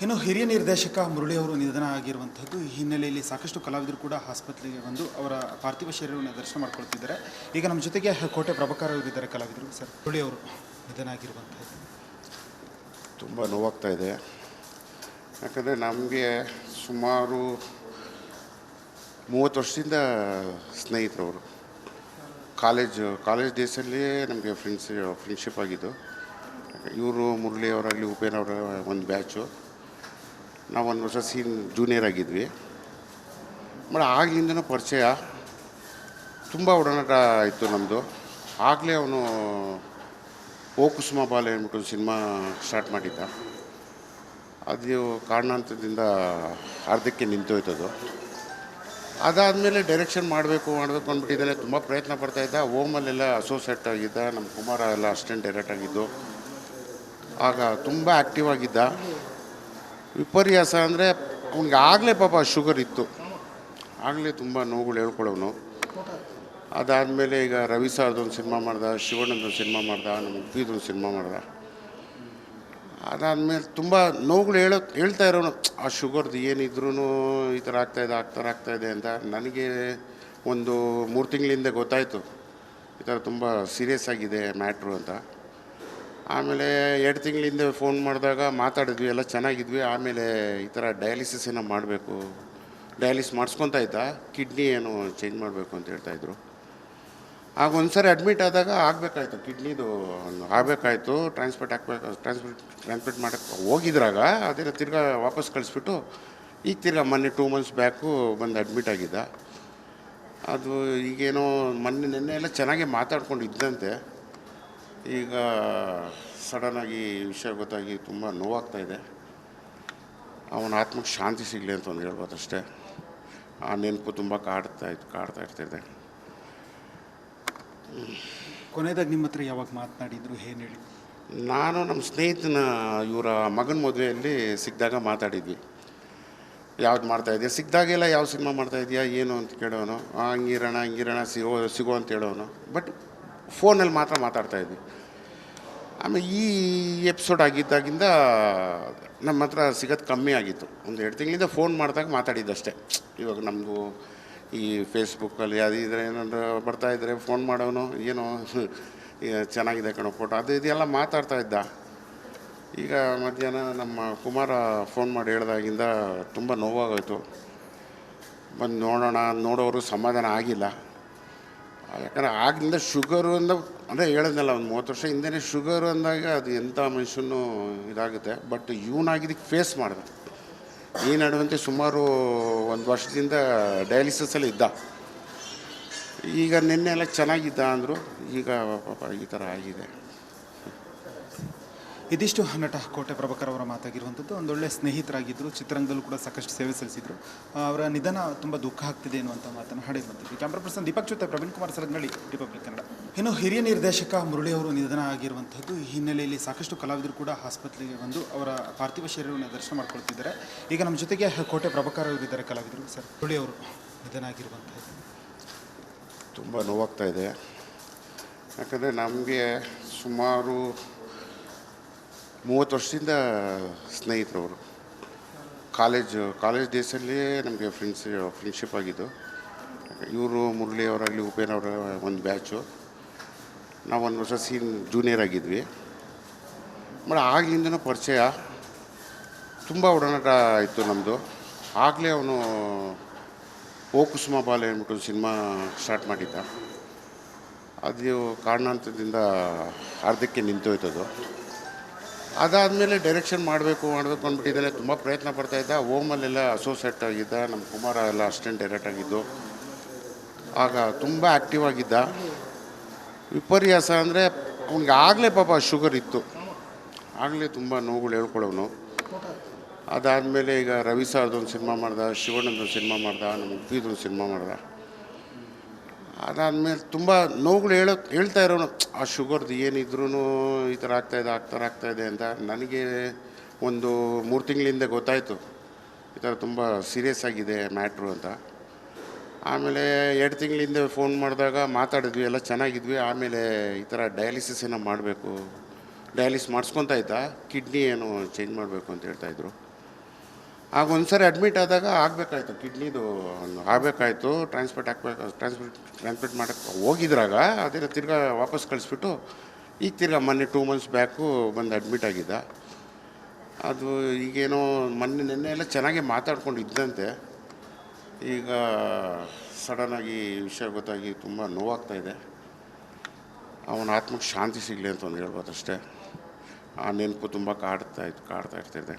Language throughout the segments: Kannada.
ಇನ್ನು ಹಿರಿಯ ನಿರ್ದೇಶಕ ಮುರಳಿ ಅವರು ನಿಧನ ಆಗಿರುವಂಥದ್ದು ಈ ಹಿನ್ನೆಲೆಯಲ್ಲಿ ಸಾಕಷ್ಟು ಕಲಾವಿದರು ಕೂಡ ಆಸ್ಪತ್ರೆಗೆ ಬಂದು ಅವರ ಪಾರ್ಥಿವ ಶರೀರವನ್ನು ದರ್ಶನ ಮಾಡ್ಕೊಳ್ತಿದ್ದಾರೆ. ಈಗ ನಮ್ಮ ಜೊತೆಗೆ ಕೋಟೆ ಪ್ರಭಾಕರ್ ಅವರಿದ್ದಾರೆ ಕಲಾವಿದರು. ಸರ್, ಮುರಳಿ ಅವರು ನಿಧನ ಆಗಿರುವಂಥದ್ದು ತುಂಬ ನೋವಾಗ್ತಾ ಇದೆ. ಯಾಕಂದರೆ ನಮಗೆ ಸುಮಾರು 30 ವರ್ಷದಿಂದ ಸ್ನೇಹಿತರು ಅವರು. ಕಾಲೇಜ್ ಡೇಸಲ್ಲಿ ನಮಗೆ ಫ್ರೆಂಡ್ಶಿಪ್ ಆಗಿದ್ದು. ಇವರು ಮುರಳಿ ಅವರಾಗಲಿ ಉಪೇನ್ ಅವರ ಒಂದು ಬ್ಯಾಚು. ನಾವು 1 ವರ್ಷ ಜೂನಿಯರ್ ಆಗಿದ್ವಿ. ಬಟ್ ಆಗ್ಲಿಂದನೂ ಪರಿಚಯ, ತುಂಬ ಒಡನಾಟ ಇತ್ತು ನಮ್ಮದು. ಆಗಲೇ ಅವನು ಓ ಕುಸುಮ ಬಾಲೆ ಅಂದ್ಬಿಟ್ಟು ಸಿನಿಮಾ ಸ್ಟಾರ್ಟ್ ಮಾಡಿದ್ದ. ಅದು ಕಾರಣಾಂತರದಿಂದ ಅರ್ಧಕ್ಕೆ ನಿಂತೋಯ್ತದು. ಅದಾದಮೇಲೆ ಡೈರೆಕ್ಷನ್ ಮಾಡಬೇಕು ಅಂದ್ಬಿಟ್ಟಿದ್ದಾನೆ. ತುಂಬ ಪ್ರಯತ್ನ ಪಡ್ತಾಯಿದ್ದ. ಓಮಲ್ಲೆಲ್ಲ ಅಸೋಸಿಯೇಟ್ ಆಗಿದ್ದ. ನಮ್ಮ ಕುಮಾರ ಎಲ್ಲ ಅಸಿಸ್ಟೆಂಟ್ ಡೈರೆಕ್ಟ್ ಆಗಿದ್ದು. ಆಗ ತುಂಬ ಆ್ಯಕ್ಟಿವ್ ಆಗಿದ್ದ. ವಿಪರ್ಯಾಸ ಅಂದರೆ ಅವ್ನಿಗೆ ಆಗಲೇ ಪಾಪ ಶುಗರ್ ಇತ್ತು. ಆಗಲೇ ತುಂಬ ನೋವುಗಳು ಹೇಳ್ಕೊಳ್ಳೋನು. ಅದಾದಮೇಲೆ ಈಗ ರವಿ ಸಾರ್ದೊಂದು ಸಿನಿಮಾ ಮಾಡ್ದ, ಶಿವಣ್ಣದೊಂದು ಸಿನಿಮಾ ಮಾಡ್ದ, ನಮ್ಮ ಉಪ್ಪಿದೊಂದು ಸಿನಿಮಾ ಮಾಡ್ದ. ಅದಾದಮೇಲೆ ತುಂಬ ನೋವುಗಳು ಹೇಳ್ತಾ ಇರೋನು. ಆ ಶುಗರ್ದು ಏನಿದ್ರೂ ಈ ಥರ ಆಗ್ತಾಯಿದೆ ಅಂತ. ನನಗೆ ಒಂದು 3 ತಿಂಗಳಿಂದ ಗೊತ್ತಾಯಿತು ಈ ಥರ ತುಂಬ ಸೀರಿಯಸ್ ಆಗಿದೆ ಮ್ಯಾಟ್ರು ಅಂತ. ಆಮೇಲೆ 2 ತಿಂಗಳಿಂದ ಫೋನ್ ಮಾಡಿದಾಗ ಮಾತಾಡಿದ್ವಿ, ಎಲ್ಲ ಚೆನ್ನಾಗಿದ್ವಿ. ಆಮೇಲೆ ಈ ಥರ ಡಯಾಲಿಸಿಸ್ ಏನೋ ಮಾಡಬೇಕು, ಡಯಾಲಿಸಿಸ್ ಮಾಡಿಸ್ಕೊತಾ ಇದ್ದ. ಕಿಡ್ನಿ ಏನು ಚೇಂಜ್ ಮಾಡಬೇಕು ಅಂತ ಹೇಳ್ತಾಯಿದ್ರು. ಆಗ ಒಂದು ಸರಿ ಅಡ್ಮಿಟ್ ಆದಾಗ ಆಗಬೇಕಾಯ್ತು, ಕಿಡ್ನಿದು ಆಗಬೇಕಾಯ್ತು. ಟ್ರಾನ್ಸ್ಪ್ಲಾಂಟ್ ಮಾಡೋಕ್ಕೆ ಹೋಗಿದ್ರಾಗ ಅದನ್ನು ತಿರ್ಗಾ ವಾಪಸ್ ಕಳಿಸ್ಬಿಟ್ಟು ಈಗ ತಿರ್ಗಾ ಮೊನ್ನೆ 2 ಮಂತ್ಸ್ ಬ್ಯಾಕು ಬಂದು ಅಡ್ಮಿಟ್ ಆಗಿದ್ದ. ಅದು ಈಗೇನೋ ನೆನ್ನೆ ಎಲ್ಲ ಚೆನ್ನಾಗೇ ಮಾತಾಡ್ಕೊಂಡು ಇದ್ದಂತೆ. ಈಗ ಸಡನ್ನಾಗಿ ವಿಷಯ ಗೊತ್ತಾಗಿ ತುಂಬ ನೋವಾಗ್ತಾಯಿದೆ. ಅವನ ಆತ್ಮಕ್ಕೆ ಶಾಂತಿ ಸಿಗಲಿ ಅಂತ ಒಂದು ಹೇಳ್ಬೋದು ಅಷ್ಟೇ. ಆ ನೆನಪು ತುಂಬ ಕಾಡ್ತಾ ಇರ್ತಿದೆ. ಕೊನೆಯದಾಗಿ ನಿಮ್ಮ ಹತ್ರ ಯಾವಾಗ ಮಾತನಾಡಿದ್ರು, ಏನು ಹೇಳಿ? ನಾನು ನಮ್ಮ ಸ್ನೇಹಿತನ ಇವರ ಮಗನ ಮದುವೆಯಲ್ಲಿ ಸಿಕ್ಕಿದಾಗ ಮಾತಾಡಿದ್ವಿ. ಯಾವ್ದು ಮಾಡ್ತಾಯಿದ್ಯಾ, ಸಿಕ್ಕಿದಾಗೆಲ್ಲ ಯಾವ ಸಿನಿಮಾ ಮಾಡ್ತಾಯಿದ್ಯಾ ಏನು ಅಂತ ಕೇಳೋನು. ಹಂಗಿರೋಣ ಸಿಗೋ ಅಂತ ಹೇಳೋನು. ಬಟ್ ಫೋನಲ್ಲಿ ಮಾತ್ರ ಮಾತಾಡ್ತಾಯಿದ್ವಿ. ಆಮೇಲೆ ಈ ಎಪಿಸೋಡ್ ಆಗಿದ್ದಾಗಿಂದ ನಮ್ಮ ಹತ್ರ ಸಿಗೋದು ಕಮ್ಮಿ ಆಗಿತ್ತು. ಒಂದು 2 ತಿಂಗಳಿಂದ ಫೋನ್ ಮಾಡಿದಾಗ ಮಾತಾಡಿದ್ದಷ್ಟೇ. ಇವಾಗ ನಮ್ಮದು ಈ ಫೇಸ್ಬುಕ್ಕಲ್ಲಿ ಅದು ಇದ್ರೆ ಏನಾದ್ರು ಬರ್ತಾಯಿದ್ರೆ ಫೋನ್ ಮಾಡೋನು, ಏನೋ ಚೆನ್ನಾಗಿದೆ ಕಣೋ ಫೋಟೋ, ಅದು ಇದೆಲ್ಲ ಮಾತಾಡ್ತಾಯಿದ್ದ. ಈಗ ಮಧ್ಯಾಹ್ನ ನಮ್ಮ ಕುಮಾರ ಫೋನ್ ಮಾಡಿ ಹೇಳ್ದಾಗಿಂದ ತುಂಬ ನೋವಾಗೋಯ್ತು. ಬಂದು ನೋಡೋರು ಸಮಾಧಾನ ಆಗಿಲ್ಲ. ಯಾಕಂದರೆ ಆಗಿಂದ ಶುಗರು ಅಂದರೆ ಹೇಳಿದ್ನಲ್ಲ, ಒಂದು 30 ವರ್ಷ ಹಿಂದೆ ಶುಗರು ಅಂದಾಗ ಅದು ಎಂಥ ಮನುಷ್ಯನೂ ಇದಾಗುತ್ತೆ. ಬಟ್ ಇವನಾಗಿದ್ದಕ್ಕೆ ಫೇಸ್ ಮಾಡಿದೆ. ಈ ನಡುವಂತೆ ಸುಮಾರು 1 ವರ್ಷದಿಂದ ಡಯಾಲಿಸಿಸಲ್ಲಿ ಇದ್ದ. ಈಗ ನಿನ್ನೆ ಎಲ್ಲ ಚೆನ್ನಾಗಿದ್ದ ಅಂದರು. ಈಗ ಪಾಪ ಈ ಥರ ಆಗಿದೆ. ಇದಿಷ್ಟು ನಟ ಕೋಟೆ ಪ್ರಭಾಕರ್ ಅವರ ಮಾತಾಗಿರುವಂಥದ್ದು. ಒಂದೊಳ್ಳೆ ಸ್ನೇಹಿತರಾಗಿದ್ದರು, ಚಿತ್ರರಂಗದಲ್ಲೂ ಕೂಡ ಸಾಕಷ್ಟು ಸೇವೆ ಸಲ್ಲಿಸಿದರು. ಅವರ ನಿಧನ ತುಂಬ ದುಃಖ ಆಗ್ತಿದೆ ಎನ್ನುವಂಥ ಮಾತನ್ನು ಹಾಡಿರುವಂಥದ್ದು. ಕ್ಯಾಮ್ರಾ ಪರ್ಸನ್ ದೀಪಕ್ ಜೊತೆ ಪ್ರವೀಣ್ ಕುಮಾರ್ ಸರಗನಳ್ಳಿ, ರಿಪಬ್ಲಿಕ್ ಕನ್ನಡ. ಇನ್ನು ಹಿರಿಯ ನಿರ್ದೇಶಕ ಮುರಳಿ ಅವರು ನಿಧನ ಆಗಿರುವಂಥದ್ದು ಈ ಹಿನ್ನೆಲೆಯಲ್ಲಿ ಸಾಕಷ್ಟು ಕಲಾವಿದರು ಕೂಡ ಆಸ್ಪತ್ರೆಗೆ ಬಂದು ಅವರ ಪಾರ್ಥಿವ ಶರೀರವನ್ನು ದರ್ಶನ ಮಾಡ್ಕೊಳ್ತಿದ್ದಾರೆ. ಈಗ ನಮ್ಮ ಜೊತೆಗೆ ಕೋಟೆ ಪ್ರಭಾಕರ್ ಅವರಿದ್ದಾರೆ ಕಲಾವಿದರು. ಸರ್, ಮುರಳಿ ಅವರು ನಿಧನ ಆಗಿರುವಂಥದ್ದು ತುಂಬ ನೋವಾಗ್ತಾ ಇದೆ. ಯಾಕಂದರೆ ನಮಗೆ ಸುಮಾರು 30 ವರ್ಷದಿಂದ ಸ್ನೇಹಿತರು ಅವರು. ಕಾಲೇಜ್ ಡೇಸಲ್ಲಿ ನಮಗೆ ಫ್ರೆಂಡ್ಶಿಪ್ ಆಗಿದ್ದು. ಇವರು ಮುರಳಿ ಅವರಾಗಲಿ ಉಪೇನ್ ಅವರ ಒಂದು ಬ್ಯಾಚು. ನಾವು 1 ವರ್ಷ ಜೂನಿಯರ್ ಆಗಿದ್ವಿ. ಬಟ್ ಆಗ್ಲಿಂದನೂ ಪರಿಚಯ, ತುಂಬ ಒಡನಾಟ ಇತ್ತು ನಮ್ಮದು. ಆಗಲೇ ಅವನು ಓ ಕುಸುಮ ಬಾಲೆ ಅಂದ್ಬಿಟ್ಟು ಸಿನಿಮಾ ಸ್ಟಾರ್ಟ್ ಮಾಡಿದ್ದ. ಅದು ಕಾರಣಾಂತರದಿಂದ ಅರ್ಧಕ್ಕೆ ನಿಂತೋಯ್ತದು. ಅದಾದಮೇಲೆ ಡೈರೆಕ್ಷನ್ ಮಾಡಬೇಕು ಅಂದ್ಬಿಟ್ಟಿದ್ದಾನೆ. ತುಂಬ ಪ್ರಯತ್ನ ಪಡ್ತಾಯಿದ್ದ. ಓಮಲ್ಲೆಲ್ಲ ಅಸೋಸಿಯೇಟ್ ಆಗಿದ್ದ. ನಮ್ಮ ಕುಮಾರ ಎಲ್ಲ ಅಸಿಸ್ಟೆಂಟ್ ಡೈರೆಕ್ಟ್ ಆಗಿದ್ದು. ಆಗ ತುಂಬ ಆ್ಯಕ್ಟಿವ್ ಆಗಿದ್ದ. ವಿಪರ್ಯಾಸ ಅಂದರೆ ಅವ್ನಿಗೆ ಆಗಲೇ ಪಾಪ ಶುಗರ್ ಇತ್ತು. ಆಗಲೇ ತುಂಬ ನೋವುಗಳು ಹೇಳ್ಕೊಳ್ಳೋನು. ಅದಾದಮೇಲೆ ಈಗ ರವಿ ಸಾರ್ದೊಂದು ಸಿನಿಮಾ ಮಾಡ್ದ, ಶಿವಣ್ಣದೊಂದು ಸಿನಿಮಾ ಮಾಡ್ದ, ನಮ್ಮ ಉಪ್ಪಿದೊಂದು ಸಿನಿಮಾ ಮಾಡ್ದ. ಅದಾದಮೇಲೆ ತುಂಬ ನೋವುಗಳು ಹೇಳ್ತಾ ಇರೋನು. ಆ ಶುಗರ್ದು ಏನಿದ್ರೂ ಈ ಥರ ಆಗ್ತಾಯಿದೆ ಅಂತ. ನನಗೆ ಒಂದು 3 ತಿಂಗಳಿಂದ ಗೊತ್ತಾಯಿತು ಈ ಥರ ತುಂಬ ಸೀರಿಯಸ್ ಆಗಿದೆ ಮ್ಯಾಟ್ರು ಅಂತ. ಆಮೇಲೆ 2 ತಿಂಗಳಿಂದ ಫೋನ್ ಮಾಡಿದಾಗ ಮಾತಾಡಿದ್ವಿ, ಎಲ್ಲ ಚೆನ್ನಾಗಿದ್ವಿ. ಆಮೇಲೆ ಈ ಥರ ಡಯಾಲಿಸಿಸ್ ಏನೋ ಮಾಡಬೇಕು, ಡಯಾಲಿಸಿಸ್ ಮಾಡಿಸ್ಕೊತಾ ಇದ್ದ. ಕಿಡ್ನಿ ಏನು ಚೇಂಜ್ ಮಾಡಬೇಕು ಅಂತ ಹೇಳ್ತಾಯಿದ್ರು. ಆಗ ಒಂದ್ಸರಿ ಅಡ್ಮಿಟ್ ಆದಾಗ ಆಗಬೇಕಾಯ್ತು, ಕಿಡ್ನಿದು ಆಗಬೇಕಾಯ್ತು, ಟ್ರಾನ್ಸ್ಪ್ಲಾಂಟ್ ಮಾಡೋಕ್ಕೆ ಹೋಗಿದ್ರಾಗ ಅದೇ ತಿರ್ಗಾ ವಾಪಸ್ ಕಳಿಸ್ಬಿಟ್ಟು ಈಗ ತಿರ್ಗಾ ಮೊನ್ನೆ 2 months ಬ್ಯಾಕು ಬಂದು ಅಡ್ಮಿಟ್ ಆಗಿದ್ದ. ಅದು ಈಗೇನೋ ನೆನ್ನೆ ಎಲ್ಲ ಚೆನ್ನಾಗಿ ಮಾತಾಡ್ಕೊಂಡಿದ್ದಂತೆ. ಈಗ ಸಡನ್ನಾಗಿ ವಿಷಯ ಗೊತ್ತಾಗಿ ತುಂಬ ನೋವಾಗ್ತಾಯಿದೆ. ಅವನ ಆತ್ಮಕ್ಕೆ ಶಾಂತಿ ಸಿಗಲಿ ಅಂತ ಒಂದು ಹೇಳ್ಬೋದು ಅಷ್ಟೇ. ಆ ನೆನಪು ತುಂಬ ಕಾಡ್ತಾ ಇರ್ತಿದೆ.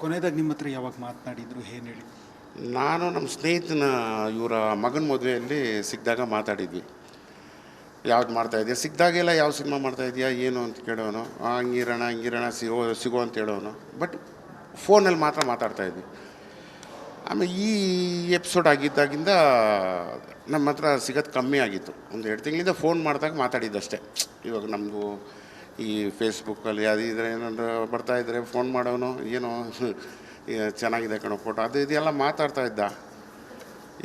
ಕೊನೆಯದಾಗಿ ನಿಮ್ಮ ಹತ್ರ ಯಾವಾಗ ಮಾತನಾಡಿದ್ರು, ಏನು ಹೇಳಿ? ನಾನು ನಮ್ಮ ಸ್ನೇಹಿತನ ಇವರ ಮಗನ ಮದುವೆಯಲ್ಲಿ ಸಿಕ್ಕಿದಾಗ ಮಾತಾಡಿದ್ವಿ. ಯಾವ್ದು ಮಾಡ್ತಾಯಿದ್ಯಾ, ಸಿಕ್ಕಿದಾಗೆಲ್ಲ ಯಾವ ಸಿನಿಮಾ ಮಾಡ್ತಾಯಿದ್ಯಾ ಏನು ಅಂತ ಕೇಳೋನು. ಹಂಗಿರೋಣ ಸಿಗೋ ಅಂತ ಹೇಳೋನು. ಬಟ್ ಫೋನಲ್ಲಿ ಮಾತ್ರ ಮಾತಾಡ್ತಾಯಿದ್ವಿ. ಆಮೇಲೆ ಈ ಎಪಿಸೋಡ್ ಆಗಿದ್ದಾಗಿಂದ ನಮ್ಮ ಹತ್ರ ಸಿಗೋದು ಕಮ್ಮಿ ಆಗಿತ್ತು. ಒಂದು 2 ತಿಂಗಳಿಂದ ಫೋನ್ ಮಾಡಿದಾಗ ಮಾತಾಡಿದ್ದಷ್ಟೇ. ಇವಾಗ ನಮ್ಮದು ಈ ಫೇಸ್ಬುಕ್ಕಲ್ಲಿ ಅದು ಇದ್ರೆ ಏನಾದ್ರು ಬರ್ತಾಯಿದ್ರೆ ಫೋನ್ ಮಾಡೋನು, ಏನೋ ಚೆನ್ನಾಗಿದೆ ಕಣೋ ಫೋಟೋ ಅದು ಇದೆಲ್ಲ ಮಾತಾಡ್ತಾ ಇದ್ದ.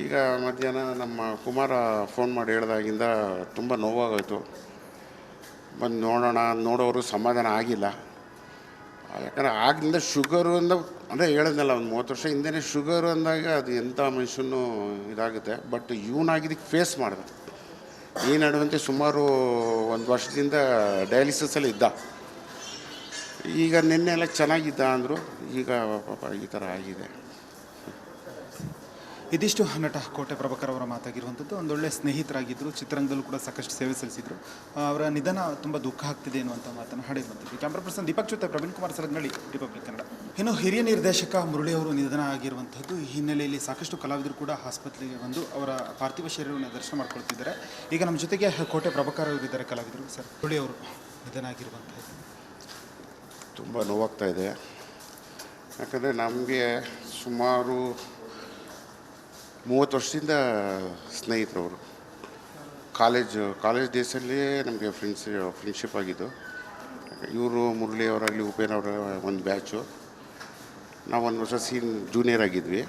ಈಗ ಮಧ್ಯಾಹ್ನ ನಮ್ಮ ಕುಮಾರ ಫೋನ್ ಮಾಡಿ ಹೇಳಿದಾಗಿಂದ ತುಂಬ ನೋವಾಗೋಯ್ತು. ಬಂದು ನೋಡೋರು ಸಮಾಧಾನ ಆಗಿಲ್ಲ. ಯಾಕಂದರೆ ಆಗಿಂದ ಶುಗರು ಅಂದರೆ ಹೇಳಿದ್ನಲ್ಲ, ಒಂದು 30 ವರ್ಷ ಹಿಂದೆಯೇ ಶುಗರು ಅಂದಾಗ ಅದು ಎಂಥ ಮನುಷ್ಯನೂ ಇದಾಗುತ್ತೆ. ಬಟ್ ಇವನಾಗಿದ್ದಕ್ಕೆ ಫೇಸ್ ಮಾಡಿದೆ. ಈ ನಡುವಂತೆ ಸುಮಾರು 1 ವರ್ಷದಿಂದ ಡಯಾಲಿಸಿಸಲ್ಲಿ ಇದ್ದ. ಈಗ ನಿನ್ನೆ ಎಲ್ಲ ಚೆನ್ನಾಗಿದ್ದ ಅಂದರು. ಈಗ ಪಾಪ ಈ ಥರ ಆಗಿದೆ. ಇದಿಷ್ಟು ನಟ ಕೋಟೆ ಪ್ರಭಾಕರ್ ಅವರ ಮಾತಾಗಿರುವಂಥದ್ದು. ಒಂದೊಳ್ಳೆ ಸ್ನೇಹಿತರಾಗಿದ್ದರು, ಚಿತ್ರರಂಗದಲ್ಲೂ ಕೂಡ ಸಾಕಷ್ಟು ಸೇವೆ ಸಲ್ಲಿಸಿದರು. ಅವರ ನಿಧನ ತುಂಬ ದುಃಖ ಆಗ್ತಿದೆ ಎನ್ನುವಂಥ ಮಾತನ್ನು ಹಾಡಿರುವಂಥದ್ದು. ಕ್ಯಾಮ್ರಾ ಪರ್ಸನ್ ದೀಪಕ್ ಜೊತೆ ಪ್ರವೀಣ್ ಕುಮಾರ್ ಸಲಗ್ನಳ್ಳಿ, ರಿಪಬ್ಲಿಕ್ ಕನ್ನಡ. ಇನ್ನು ಹಿರಿಯ ನಿರ್ದೇಶಕ ಮುರಳಿ ಅವರು ನಿಧನ ಆಗಿರುವಂಥದ್ದು. ಈ ಹಿನ್ನೆಲೆಯಲ್ಲಿ ಸಾಕಷ್ಟು ಕಲಾವಿದರು ಕೂಡ ಆಸ್ಪತ್ರೆಗೆ ಬಂದು ಅವರ ಪಾರ್ಥಿವ ಶರೀರವನ್ನು ದರ್ಶನ ಮಾಡ್ಕೊಳ್ತಿದ್ದಾರೆ. ಈಗ ನಮ್ಮ ಜೊತೆಗೆ ಕೋಟೆ ಪ್ರಭಾಕರ್ ಅವರಿದ್ದಾರೆ, ಕಲಾವಿದರು. ಸರ್, ಮುರಳಿ ಅವರು ನಿಧನ ಆಗಿರುವಂಥದ್ದು ತುಂಬ ನೋವಾಗ್ತಾ ಇದೆ. ಯಾಕಂದರೆ ನಮಗೆ ಸುಮಾರು 30 ವರ್ಷದಿಂದ ಸ್ನೇಹಿತರವರು. ಕಾಲೇಜ್ ಡೇಸಲ್ಲಿ ನಮಗೆ ಫ್ರೆಂಡ್ಶಿಪ್ ಆಗಿದ್ದು. ಇವರು ಮುರಳಿ ಅವರಾಗಲಿ ಉಪೇನ್ ಅವರ ಒಂದು ಬ್ಯಾಚು. ನಾವು 1 ವರ್ಷ ಜೂನಿಯರ್ ಆಗಿದ್ವಿ.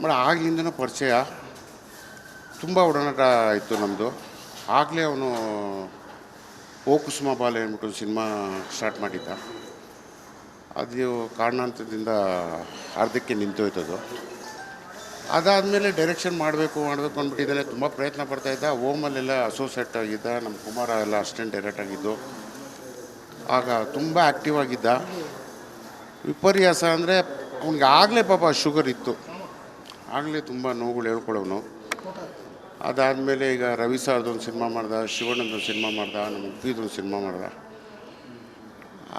ಬಟ್ ಆಗ್ಲಿಂದನೂ ಪರಿಚಯ, ತುಂಬ ಒಡನಾಟ ಇತ್ತು ನಮ್ಮದು. ಆಗಲೇ ಅವನು ಓ ಕುಸುಮ ಬಾಲೆ ಅಂದ್ಬಿಟ್ಟು ಸಿನಿಮಾ ಸ್ಟಾರ್ಟ್ ಮಾಡಿದ್ದ. ಅದು ಕಾರಣಾಂತರದಿಂದ ಅರ್ಧಕ್ಕೆ ನಿಂತೋಯ್ತದು. ಅದಾದಮೇಲೆ ಡೈರೆಕ್ಷನ್ ಮಾಡಬೇಕು ಅಂದ್ಬಿಟ್ಟಿದ್ದಾನೆ. ತುಂಬ ಪ್ರಯತ್ನ ಪಡ್ತಾಯಿದ್ದ. ಓಮಲ್ಲೆಲ್ಲ ಅಸೋಸಿಯೇಟ್ ಆಗಿದ್ದ. ನಮ್ಮ ಕುಮಾರ ಎಲ್ಲ ಅಸಿಸ್ಟೆಂಟ್ ಡೈರೆಕ್ಟ್ ಆಗಿದ್ದು. ಆಗ ತುಂಬ ಆ್ಯಕ್ಟಿವ್ ಆಗಿದ್ದ. ವಿಪರ್ಯಾಸ ಅಂದರೆ ಅವ್ನಿಗೆ ಆಗಲೇ ಪಾಪ ಶುಗರ್ ಇತ್ತು. ಆಗಲೇ ತುಂಬ ನೋವುಗಳು ಹೇಳ್ಕೊಳ್ಳೋನು. ಅದಾದಮೇಲೆ ಈಗ ರವಿ ಸಾರ್ದೊಂದು ಸಿನಿಮಾ ಮಾಡ್ದ, ಶಿವಣ್ಣದೊಂದು ಸಿನಿಮಾ ಮಾಡ್ದ, ನಮ್ಮ ಉಪ್ಪಿದೊಂದು ಸಿನಿಮಾ ಮಾಡ್ದ.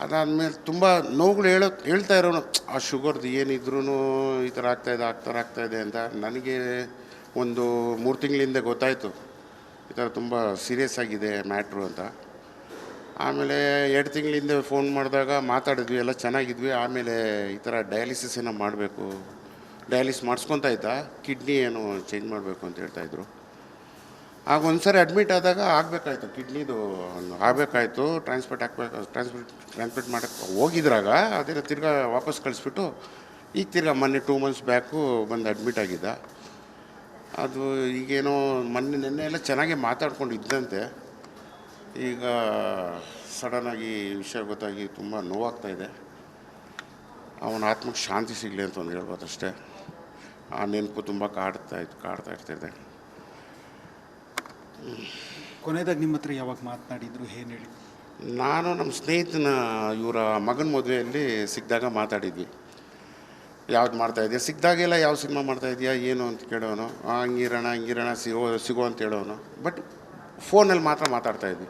ಅದಾದಮೇಲೆ ತುಂಬ ನೋವುಗಳು ಹೇಳ್ತಾ ಇರೋನು. ಆ ಶುಗರ್ದು ಏನಿದ್ರೂ ಈ ಥರ ಆಗ್ತಾಯಿದೆ ಅಂತ. ನನಗೆ ಒಂದು 3 ತಿಂಗಳಿಂದ ಗೊತ್ತಾಯಿತು ಈ ಥರ ತುಂಬ ಸೀರಿಯಸ್ ಆಗಿದೆ ಮ್ಯಾಟ್ರು ಅಂತ. ಆಮೇಲೆ 2 ತಿಂಗಳಿಂದ ಫೋನ್ ಮಾಡಿದಾಗ ಮಾತಾಡಿದ್ವಿ, ಎಲ್ಲ ಚೆನ್ನಾಗಿದ್ವಿ. ಆಮೇಲೆ ಈ ಥರ ಡಯಾಲಿಸಿಸ್ ಏನೋ ಮಾಡಬೇಕು, ಡಯಾಲಿಸಿಸ್ ಮಾಡಿಸ್ಕೊತಾ ಇದ್ದ. ಕಿಡ್ನಿ ಏನೋ ಚೇಂಜ್ ಮಾಡಬೇಕು ಅಂತ ಹೇಳ್ತಾಯಿದ್ರು. ಆಗ ಒಂದ್ಸರಿ ಅಡ್ಮಿಟ್ ಆದಾಗ ಆಗಬೇಕಾಯ್ತು, ಕಿಡ್ನಿದು ಆಗಬೇಕಾಯ್ತು, ಟ್ರಾನ್ಸ್ಪ್ಲಾಂಟ್ ಮಾಡೋಕ್ಕೆ ಹೋಗಿದ್ರಾಗ ಅದೇ ತಿರ್ಗಾ ವಾಪಸ್ ಕಳಿಸ್ಬಿಟ್ಟು ಈಗ ತಿರ್ಗಾ ಮೊನ್ನೆ 2 months ಬ್ಯಾಕು ಬಂದು ಅಡ್ಮಿಟ್ ಆಗಿದ್ದ. ಅದು ಈಗೇನೋ ನೆನ್ನೆ ಎಲ್ಲ ಚೆನ್ನಾಗಿ ಮಾತಾಡ್ಕೊಂಡಿದ್ದಂತೆ. ಈಗ ಸಡನ್ನಾಗಿ ವಿಷಯ ಗೊತ್ತಾಗಿ ತುಂಬ ನೋವಾಗ್ತಾಯಿದೆ. ಅವನ ಆತ್ಮಕ್ಕೆ ಶಾಂತಿ ಸಿಗಲಿ ಅಂತ ಒಂದು ಹೇಳ್ಬೋದು ಅಷ್ಟೇ. ಆ ನೆನಪು ತುಂಬ ಕಾಡ್ತಾ ಇರ್ತಿದೆ. ಕೊನೆಯದಾಗಿ ನಿಮ್ಮ ಹತ್ರ ಯಾವಾಗ ಮಾತನಾಡಿದ್ರು, ಏನು ಹೇಳಿ? ನಾನು ನಮ್ಮ ಸ್ನೇಹಿತನ ಇವರ ಮಗನ ಮದುವೆಯಲ್ಲಿ ಸಿಕ್ಕಿದಾಗ ಮಾತಾಡಿದ್ವಿ. ಯಾವ್ದು ಮಾಡ್ತಾಯಿದ್ಯಾ, ಸಿಕ್ಕಿದಾಗೆಲ್ಲ ಯಾವ ಸಿನಿಮಾ ಮಾಡ್ತಾಯಿದ್ಯಾ ಏನು ಅಂತ ಕೇಳೋನು. ಹಂಗಿರೋಣ ಸಿಗೋ ಅಂತ ಹೇಳೋನು. ಬಟ್ ಫೋನಲ್ಲಿ ಮಾತ್ರ ಮಾತಾಡ್ತಾಯಿದ್ವಿ.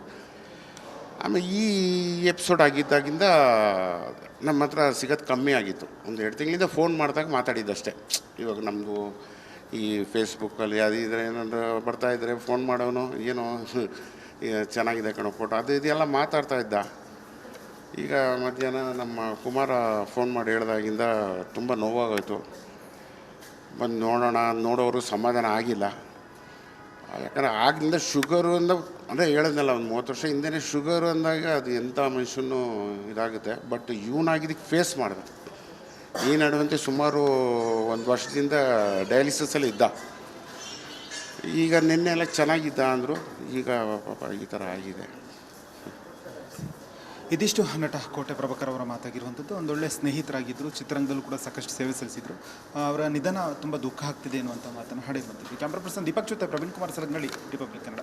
ಆಮೇಲೆ ಈ ಎಪಿಸೋಡ್ ಆಗಿದ್ದಾಗಿಂದ ನಮ್ಮ ಹತ್ರ ಸಿಗೋದು ಕಮ್ಮಿ ಆಗಿತ್ತು. ಒಂದು 2 ತಿಂಗಳಿಂದ ಫೋನ್ ಮಾಡಿದಾಗ ಮಾತಾಡಿದ್ದಷ್ಟೇ. ಇವಾಗ ನಮ್ಮದು ಈ ಫೇಸ್ಬುಕ್ಕಲ್ಲಿ ಅದು ಇದ್ರೆ ಏನಾದ್ರು ಬರ್ತಾಯಿದ್ರೆ ಫೋನ್ ಮಾಡೋನು, ಏನೋ ಚೆನ್ನಾಗಿದೆ ಕಣೋ ಫೋಟೋ ಅದು ಇದೆಲ್ಲ ಮಾತಾಡ್ತಾ ಇದ್ದ. ಈಗ ಮಧ್ಯಾಹ್ನ ನಮ್ಮ ಕುಮಾರ ಫೋನ್ ಮಾಡಿ ಹೇಳಿದಾಗಿಂದ ತುಂಬ ನೋವಾಗೋಯ್ತು. ಬಂದು ನೋಡೋರು ಸಮಾಧಾನ ಆಗಿಲ್ಲ. ಯಾಕಂದರೆ ಆಗಿಂದ ಶುಗರು ಅಂದರೆ ಹೇಳಿದ್ನಲ್ಲ, ಒಂದು 30 ವರ್ಷ ಹಿಂದೆಯೇ ಶುಗರು ಅಂದಾಗ ಅದು ಎಂಥ ಮನುಷ್ಯನೂ ಇದಾಗುತ್ತೆ. ಬಟ್ ಇವನಾಗಿದ್ದಕ್ಕೆ ಫೇಸ್ ಮಾಡಿದೆ. ಈ ನಡುವಂತೆ ಸುಮಾರು 1 ವರ್ಷದಿಂದ ಡಯಾಲಿಸಿಸಲ್ಲಿ ಇದ್ದ. ಈಗ ನಿನ್ನೆ ಎಲ್ಲ ಚೆನ್ನಾಗಿದ್ದ ಅಂದರು. ಈಗ ಪಾಪ ಈ ಥರ ಆಗಿದೆ. ಇದಿಷ್ಟು ನಟ ಕೋಟೆ ಪ್ರಭಾಕರ್ ಅವರ ಮಾತಾಗಿರುವಂಥದ್ದು. ಒಂದೊಳ್ಳೆ ಸ್ನೇಹಿತರಾಗಿದ್ದರು, ಚಿತ್ರರಂಗದಲ್ಲೂ ಕೂಡ ಸಾಕಷ್ಟು ಸೇವೆ ಸಲ್ಲಿಸಿದರು. ಅವರ ನಿಧನ ತುಂಬ ದುಃಖ ಆಗ್ತಿದೆ ಅನ್ನುವಂಥ ಮಾತನ್ನು ಹಾಡಿರುವಂಥದ್ದು. ಕ್ಯಾಮ್ರಾ ಪರ್ಸನ್ ದೀಪಕ್ ಜೊತೆ ಪ್ರವೀಣ್ ಕುಮಾರ್ ಸಲಗ್ನಳ್ಳಿ, ರಿಪಬ್ಲಿಕ್ ಕನ್ನಡ.